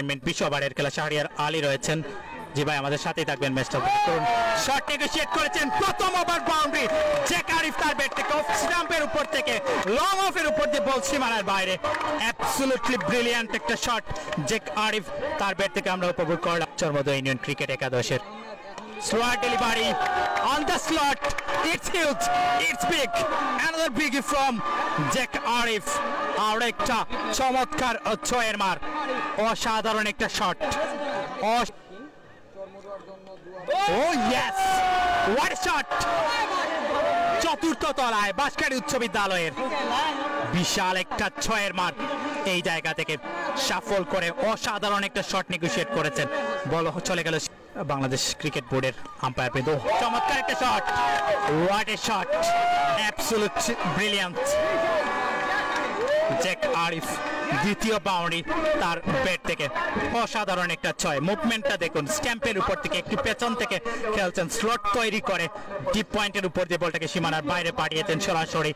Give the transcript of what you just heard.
20 ওভারের খেলা শাহরিয়ার আলী রয়েছেন। জি ভাই আমাদের সাথেই থাকবেন, ম্যাচটা করুন। শট নেগোশিয়েট করেছেন, প্রথম ওভার বাউন্ডারি, জ্যাক আরিফ তার ব্যাট থেকে অফ স্টাম্পের উপর থেকে লং অফের উপর দিয়ে বল সীমানার বাইরে। অ্যাবসলিউটলি ব্রিলিয়ান্ট একটা শট জ্যাক আরিফ তার ব্যাট থেকে আমরা উপভোগ করলাম। চর্মদ ইউনিয়ন ক্রিকেট একাদশের slower delivery on the slot, it's huge, it's big, another biggie from Jaker Ali. আর একটা চমৎকার ছয়ের মার, অসাধারণ একটা শট। Oh yes, what a shot! চতুর্থ তলায় বাঁশখালী উচ্চ বিদ্যালয়ের বিশাল একটা ছয়ের মার, এই জায়গা থেকে সাফল করে অসাধারণ একটা শট নেগোশিয়েট করেছেন। বল চলে গেল বাংলাদেশ ক্রিকেট বোর্ডের আম্পায়ার পেদ। চমৎকার একটা shot, what a shot, absolute brilliant. Jack Arif দ্বিতীয় বাউন্ডারি তার ব্যাট থেকে, অসাধারণ একটা ছয়। মুভমেন্টটা দেখুন, স্ট্যাম্পের উপর থেকে একটু পেছন থেকে খেলছেন, স্লট তৈরি করে ডিপ পয়েন্টের উপর দিয়ে বলটাকে সীমানার বাইরে পাঠিয়েছেন সরাসরি।